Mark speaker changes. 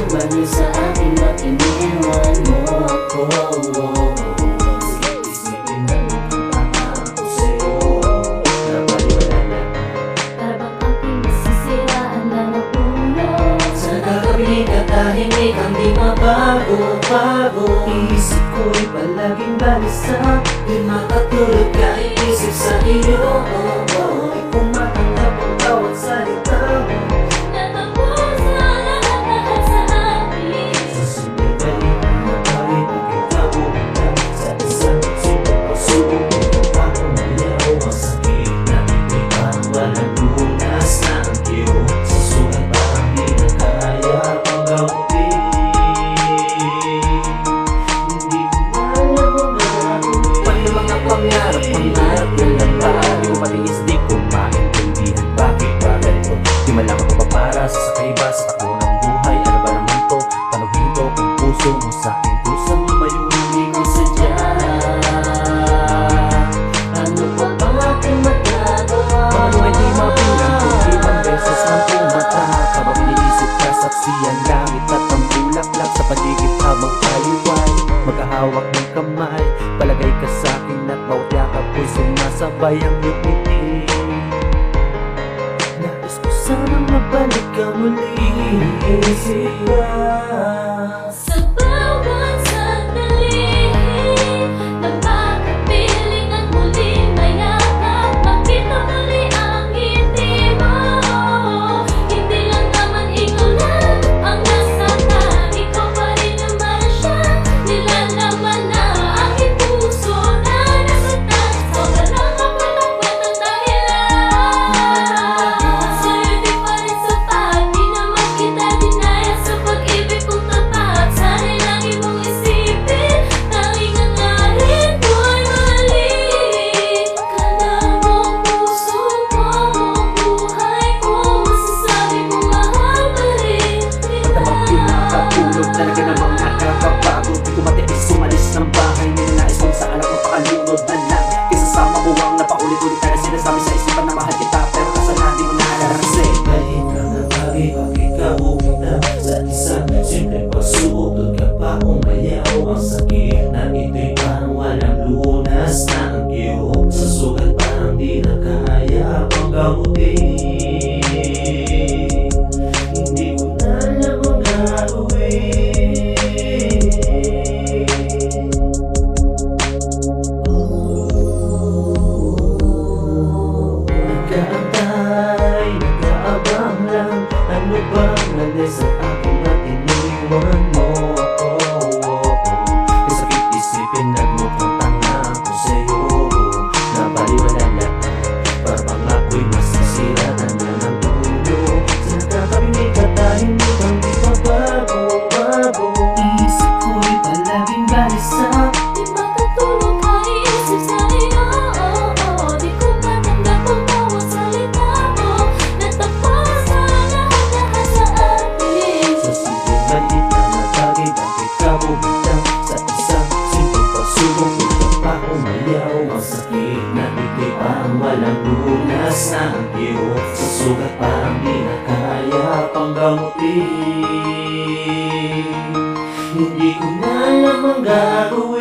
Speaker 1: Mali sa akin na iniwan mo ako. Isipin na nagpunta ako sa'yo, napaliwala na.
Speaker 2: Para bang ako'y nasisiraan na ng ulo.
Speaker 1: Sa kagabi katahimik ang di mabago-bago. Isip ko'y palaging balisa, di makatulog kahit isip sa iyo. Di ko matanggap ang bawat salita mo. Pangarap yun lang ba? Di ko matiis, di ko maintindihan bakit ba ganito? Di man lang ako papara, sasakay ba sa takbo ng buhay? Ano ba naman to? Tanungin ko kung puso mo sa akin kusang lumayo, hindi ko sadya. Ano pa bang aking magagawa? Paano ay di mabilang kung ilang beses ang pumata? Habang iniisip ka, saksi ang langit at ang bulaklak sa paligid habang tayo ay magkahawak ng kamay. Palagay ka sa akin at bawat yakap ko'y sumasabay ang iyong ngiti. Nais ko sanang mabalik ka muli. Isip ka
Speaker 2: Sa bawat sandali na makapiling at muling mayakap, makita muli ang ngiti mo. Hindi lang naman ikaw lang ang nasaktan, ikaw pa rin naman siya. Nilalaman na aking puso na nasaktan. So walang ako ng kwentang dahilan. Sa'yo di pa rin sapat, di naman kita dinaya sa pag-ibig kong tapat. Sana'y lagi mong isipin, tanging hangarin ko'y mali ka lang ang puso ko, ang buhay ko. Masasabi kong mahal pa rin kita.
Speaker 1: Pagdamag pinakatulog, talaga namang nakakabago. Di ko matiis sumalis ng bahay, ninanais kong sa anak mapakalunod na lang. Kaysa sa mabuwang na paulit-ulit na sinasabi sa isipan na mahal kita, pero kasalanan di mo naalala kasi kahit na nabagi, bakit ka pumunta sa isang simpleng pagsubok? Doon ka pa umayaw, ang sakit na ito'y parang walang lunas na ang iyo. Sa sugat parang di na kaya pang gamutin. Hindi ko na alam ang gagawin. Nag-aantay, nag-aabang lang. Ano bang mali sa akin at iniwan mo ako? Kasakit isipin, nagmukhang tanga ako sa'yo. Nabaliwala na, parang ako'y masisiraan na ng ulo. Sa nakakaminig at tahimik ang di mabago-bago. Isip ko'y palaging balisa,
Speaker 2: Di makatulog kahit isip sa iyo. Di ko matanggap ang bawat salita mo. Natapos na lahat sa atin.
Speaker 1: sa simpleng maliit na bagay, bakit ka bumitaw sa isang simpleng pagsubok? Doon ka pa umayaw, ang sakit na ito'y parang walang lunas na ang iyo. Sa sugat parang di na kaya pang gamutin. Hindi ko na alam ang gagawin.